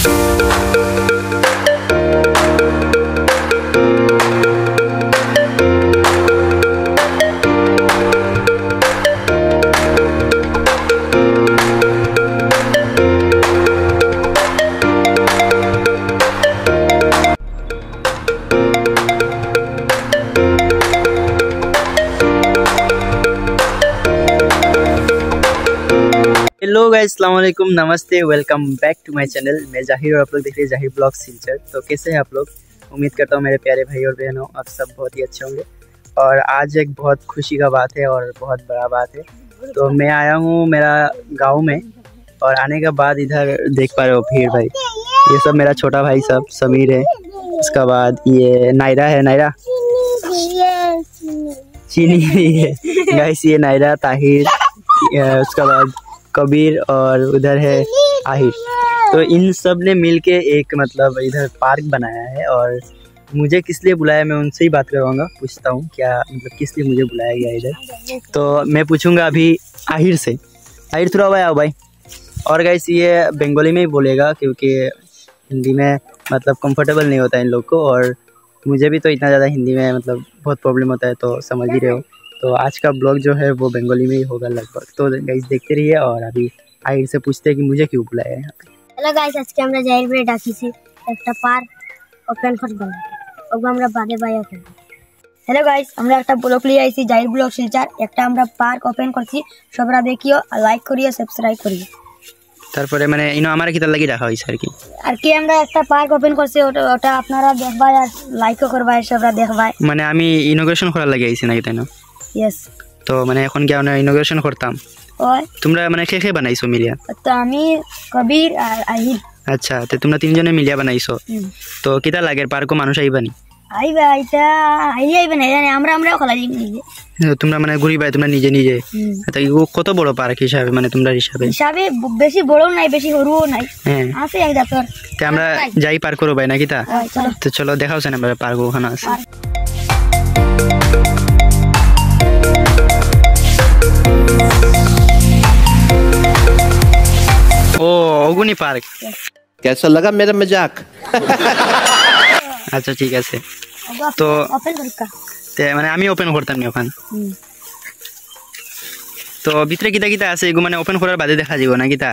Hello guys, अस्सलाम वालेकुम, नमस्ते, welcome back to my channel. मैं जाहिर और आप लोग देख रहे हैं जाहिर ब्लॉग सिलचर। तो कैसे हैं आप लोग? उम्मीद करता हूँ मेरे प्यारे भाई और बहनों आप सब बहुत ही अच्छे होंगे। और आज एक बहुत खुशी का बात है और बहुत बड़ा बात है। तो मैं आया हूँ मेरा गांव में और आने के बाद इधर देख पा रहे हो भीड़ भाई, ये सब मेरा छोटा भाई सब समीर है। उसके बाद ये नायरा है, नायरा चीनी है गाइस, ये नायरा, ताहिर, उसके बाद कबीर और उधर है आहिर। तो इन सब ने मिलके एक मतलब इधर पार्क बनाया है और मुझे किस लिए बुलाया मैं उनसे ही बात करवाऊंगा, पूछता हूँ क्या मतलब किस लिए मुझे बुलाया गया इधर। तो मैं पूछूंगा अभी आहिर से। आहिर थोड़ा भाई आओ भाई। और गाइस ये बंगाली में ही बोलेगा क्योंकि हिंदी में मतलब कंफर्टेबल नहीं होता है इन लोग को, और मुझे भी तो इतना ज़्यादा हिंदी में मतलब बहुत प्रॉब्लम होता है, तो समझ ही रहे हो। तो आज का ब्लॉग जो है वो बंगाली में ही होगा लगभग। तो गाइस देखते रहिए और अभी आहिर से पूछते हैं कि मुझे क्यों बुलाया है। हेलो गाइस, आज के আমরা জাহির ব্রে ডাকিছি একটা পার্ক ওপেন করব ওগো আমরা বাগে বাইয়া করব। হ্যালো গাইস, আমরা একটা ব্লগ লিয়ে আইছি জাহির ব্লগ শিলচর, একটা আমরা পার্ক ওপেন করছি, সবরা দেখিও আর লাইক করিও সাবস্ক্রাইব করিও। তারপরে মানে ইনো আমার কিতা লাগি রাখা হইছে আর কি আমরা একটা পার্ক ওপেন করছি, ওটা আপনারা দেখবাই আর লাইকও করবাই, সবরা দেখবাই। মানে আমি ইনোগ্রেশন করার লাগি আইছি নাকি তাই না? यस। তো মানে এখন কি আমরা ইনোগ্রেশন করতাম। ওই তোমরা মানে কে কে বানাইছো মিলিয়া? তো আমি কবির আর আহির। আচ্ছা, তো তোমরা তিনজনে মিলিয়া বানাইছো। তো কিতা লাগে পার্কো মানুষ আইবানি? আইবা, এটা আইবা না জানি আমরাও খোলা দিই নিজে। তোমরা মানে ঘুরিবাই তোমরা নিজে নিজে। তো কত বড় পার্ক হিসাবে মানে তোমরা হিসাবে বেশি বড়ও নাই বেশি সরুও নাই, আছে এক জাতর। তো আমরা যাই পার্ক করব ভাই নাকি তা? তো চলো দেখাও সেন আমরা পার্ক ওখানে আছে। ओ ओगुनी पार्क कैसा लगा मेरा मजाक? अच्छा ठीक है। तो ओपन ते माने आमी ओपन करताम নি ওখান। তো ভিতরে কিটা কিটা আছে এগু মানে ওপেন করার বাদে দেখা যাবে না কিটা?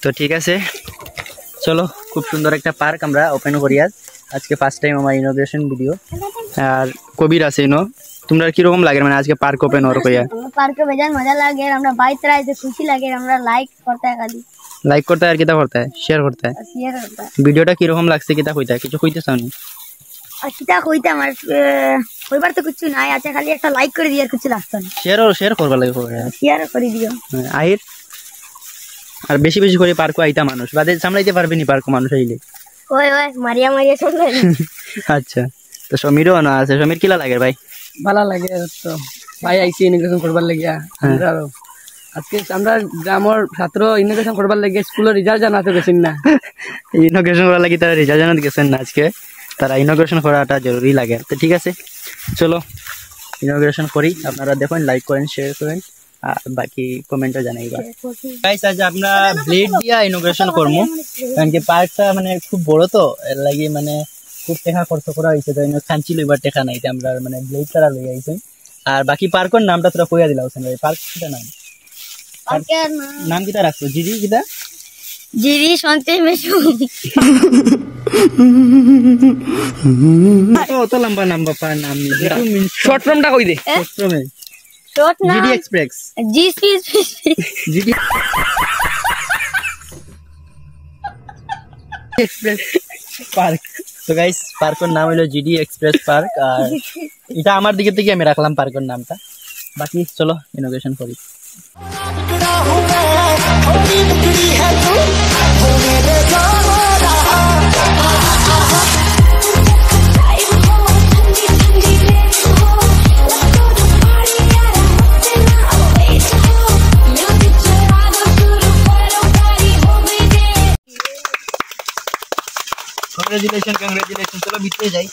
তো ঠিক আছে চলো, খুব সুন্দর একটা পার্ক আমরা ওপেন করি আজকে ফার্স্ট টাইম আমার ইনোগ্রেশন ভিডিও। আর কবির আছে ইনো, তোমরা কি রকম লাগে মানে আজকে পার্ক ওপেন ওর কইয়া? পার্কে বেজান মজা লাগে, আমরা বাইরে আইতে খুশি লাগে, আমরা লাইক করতে হয়, খালি লাইক করতে হয় আর কিটা করতে হয়, শেয়ার করতে হয়। ভিডিওটা কি রকম লাগছে কিটা কইতা? কিছু কইতে চাওনি? আর কিটা কইতে আমার কইবার তো কিছু নাই, আচ্ছা খালি একটা লাইক করে দিও আর কিছু লাগতো না। শেয়ার করবা লাগে, শেয়ার করে দিও। আহির আর বেশি বেশি করে পার্কো আইতা মানুষ বাদে সামলাইতে পারবে নি পার্কো মানুষ আইলে। ওই মারিয়া সামলাই। আচ্ছা, তো সমীরও না আছে। সমীর কিলা লাগে ভাই? ভালো লাগে তো ভাই, আইসি ইনোগ্রেশন করবার লাগিয়া। আজকে আমরা গ্রামের ছাত্র ইনোগ্রেশন করবার লাগে, স্কুলের রেজাল্ট জানাতে গেছেন না। ইনোগ্রেশন করার লাগি তারা রেজাল্ট জানাতে গেছেন না আজকে, তারা ইনোগ্রেশন করাটা জরুরি লাগে। তো ঠিক আছে চলো ইনোগ্রেশন করি, আপনারা দেখুন, লাইক করেন, শেয়ার করেন আর বাকি কমেন্টও জানাইবা। গাইস আজ আমরা ব্লেড দিয়া ইনোগ্রেশন করবো, কারণ কি পার্কটা মানে খুব বড়, তো এর লাগি মানে খুব টাকা খরচ করা হয়েছে, তো খাঞ্চি লইবার টাকা নাই, আমরা মানে ব্লেড ছাড়া লই আইছি। আর বাকি পার্কের নামটা তোরা কইয়া দিলা হোসেন ভাই, পার্ক কিটা নাম? নাম কিটা রাখছো? জিরি কিটা? জিরি শান্তি মেশু। তো লম্বা নাম বাপা, নাম শর্ট ফর্মটা কই দে। শর্ট নাম GD express. GD express park. তো গাইস পার্কের নাম হলো জিডি এক্সপ্রেস পার্ক, আর এটা আমার দিকে থেকে আমি রাখলাম পার্কের নামটা। বাকি চলো ইনোগ্রেশন করি। কংগ্রেচুলেশন। চলো ভিতরে যাই।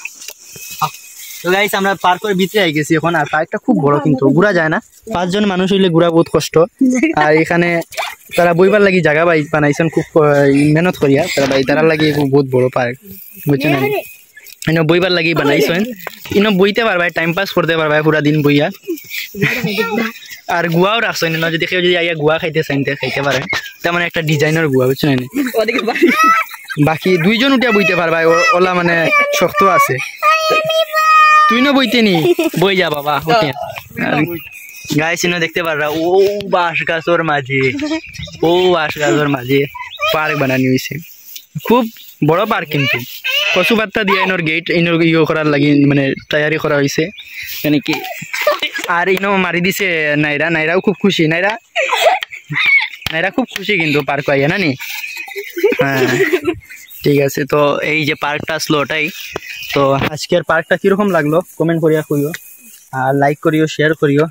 তো গাইস আমরা পার্কের ভিতরে আই গেছি এখন, আর পার্কটা খুব বড় কিন্তু ঘোরা যায় না, 5 জন মানুষ হইলে ঘোরা বহুত কষ্ট। আর এখানে তারা বইবার লাগি জায়গা বাই বানাইছেন খুব মেহনত করিয়া তারা ভাই তারা লাগি বহুত বড় পার্ক বুঝছেন না ইনো বইবার লাগি বানাইছেন ইনো বইতে পারবা টাইম পাস করতে পারবা পুরা দিন বইয়া আর গুয়াও রাখছেন না যদি কেউ যদি আইয়া গুয়া খাইতে চাইতে খাইতে পারে তেমন একটা ডিজাইনের গুয়া বুঝছেন না ওদিকে বাড়ি বাকি দুইজন উঠিয়া বইতে পারবা ওলা মানে শক্ত আছে তুই না বইতে নি বই যা বাবা উঠিয়া গাইস ইনো দেখতে পাররা ও বাঁশ গাছর মাঝে পার্ক বানানি হয়েছে খুব বড় পার্ক কিন্তু কচু পাত্তা দিয়ে ইনোর গেট ইনোর ইয়ে করার লাগি মানে তৈয়ারি করা হয়েছে মানে কি আর ইনো মারি দিছে নাইরাও খুব খুশি নাইরা খুব খুশি কিন্তু পার্ক আইয়া না নি হ্যাঁ ঠিক আছে তো এই যে পার্কটা আসলো ওটাই তো আজকের পার্কটা কিরকম লাগলো কমেন্ট করিয়া কইও আর লাইক করিও শেয়ার করিও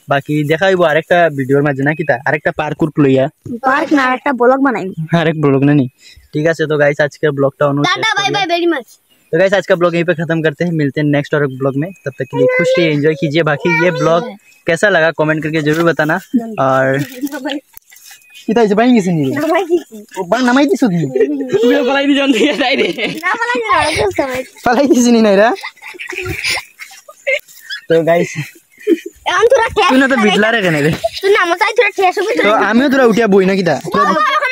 বাকি দেখাইবো আরেকটা ভিডিওর মাঝে নাকি তা আরেকটা পার্ক লইয়া পার্ক না একটা ব্লগ বানাই আরেক ब्लॉग ना नहीं ठीक है तो गाइस आज के ब्लॉग का tata bye bye very much तो गाइस आज का ब्लॉग यहीं पे खत्म करते हैं मिलते हैं नेक्स्ट और ब्लॉग में तब तक के लिए खुश रहिए एंजॉय कीजिए बाकी ये ब्लॉग कैसा लगा कमेंट करके जरूर बताना और किता इसे बाइंग किसी नहीं ओ बंग नमाई दिसो दी তুই পালাই দি জান দিয়ে যাই রে ना वाला नहीं फलाई किसी नहीं नहीं रहा तो गाइस এখন তোরা টেস্ট तू ना तो बिटला रे कने रे তুই না মতাই তোরা টেস্ট হবে तो आमियो তোরা উঠিয়া বই না কিতা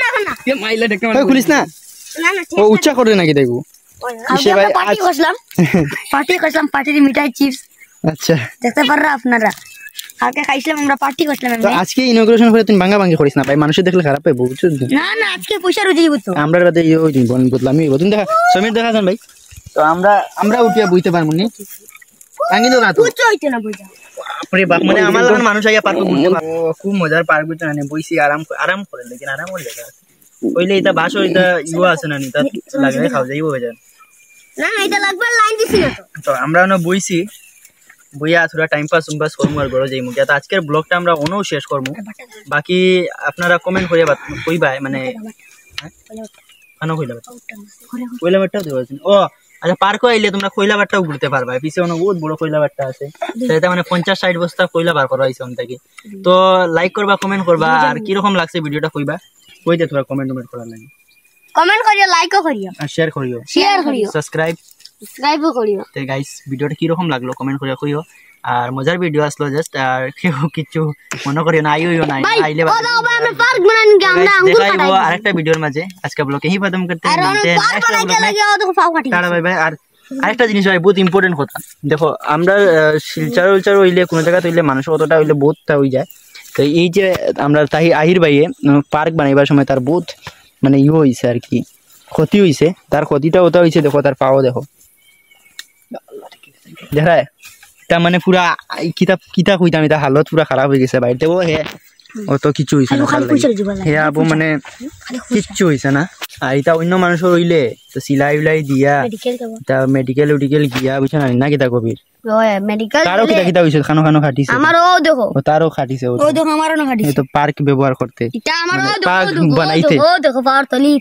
এখন না এ মাইলা দেখতে ওই খুলিস না না না ও উচ্চা করে নাকি দেখো কিসে ভাই পার্টি করলাম পার্টির মিঠাই চিপস আচ্ছা দেখতে পাররা আপনারা কালকে খাইছিলাম আমরা পার্টি করলাম তো আজকে ইনগ্রেশন করে তুমি ভাঙা ভাঙি করিস না ভাই মানুষ দেখলে খারাপ পাবে বুঝছো না না আজকে পয়সা রুজি বুঝছো আমরা রাতে ওই বদলামি বদুন দেখা সমীর দেখা যান ভাই তো আমরা উঠিয়া বইতে পারবো নি ভাঙি তো না তো বুঝছো হইতো না বুঝা বাপরে বাপ মানে আমার লাগান মানুষ আইয়া পার্ক ঘুরতে পারে ও খুব মজার পার্ক বুঝছো না বইছি আরাম করে लेकिन আরাম হল জায়গা কইলে এটা বাসো এটা ইউ আছে না নি তা লাগে খাও যাইবো হয়ে যায় না না এটা লাগবে লাইন দিছি না তো আমরা না বইছি বইয়া থোড়া টাইম পাস করমু আর গড় যাইমু যা আজকের ব্লগটা আমরা অনও শেষ করমু বাকি আপনারা কমেন্ট করিয়া কইবা মানে আনো কইলা বাটটা দেওয়া আছে ও আচ্ছা পার্কও আইলে তোমরা কইলা বাটটাও ঘুরতে পারবা পিছে অনেক বহুত বড় কইলা বাটটা আছে সেটা মানে 50-60 বস্তা কইলা বার করা হইছে ওন থেকে তো লাইক করবা কমেন্ট করবা আর কি রকম লাগছে ভিডিওটা কইবা কইতে তোমরা কমেন্ট করার লাগে কমেন্ট করিও লাইকও করিও আর শেয়ার করিও সাবস্ক্রাইবও করিও তো গাইস ভিডিওটা কি রকম লাগলো কমেন্ট করিয়া কইও আর মজার ভিডিও আসলো জাস্ট আর কেউ কিছু মনে করিও না আইও না আইলে ও দাও ভাই আমরা পার্ক বানানি কি আমরা আঙ্গুর দেখাইবো আরেকটা ভিডিওর মাঝে আজকে ব্লগ এই খতম করতে আর পার্ক বানাইতে লাগে ও দেখো পাও কাটি টাটা বাই বাই আর আরেকটা জিনিস ভাই বহুত ইম্পর্টেন্ট কথা দেখো আমরা শিলচার হইলে কোনো জায়গা হইলে মানুষ অতটা হইলে বহুতটা হয়ে যায় তো এই যে আমরা তাই আহির ভাইয়ে পার্ক বানাইবার সময় তার বহুত মানে ইয়ে হইছে আর কি ক্ষতি হইছে তার ক্ষতিটা ওটা হইছে দেখো তার পাও দেখো দেখা তা মানে পুরা কিতা কইতাম এটা হালত পুরা খারাপ হয়ে গেছে বাইরে ও হে অত কিছু হইছে না হে আবু মানে কিচ্ছু হইছে না আর এটা অন্য মানুষের হইলে তো সিলাই উলাই দিয়া তা মেডিকেল গিয়া বুঝছ না কিতা কবির মেডিকেল তারও কিতা হইছে খানো খাটিছে আমার ও দেখো ও তারও খাটিছে ও দেখো আমারও না খাটিছে তো পার্ক ব্যবহার করতে এটা আমার ও পার্ক দেখো বানাইতে ও দেখো পাওয়ার তলি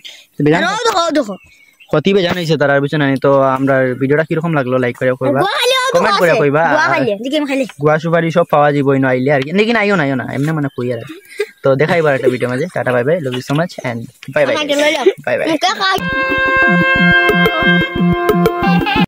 ও দেখো ক্ষতি বে জানাইছে তার বুঝছ না তো আমরা ভিডিওটা কি রকম লাগলো লাইক করে কইবা কমেন্ট করে কইবা গুয়া সুপারি সব পাওয়া যাবে ইনো আইলে আর লেকিন আইও না এমনি মানে কই আর তো দেখাইবার একটা ভিডিও মাঝে tata bye bye love you so much and bye by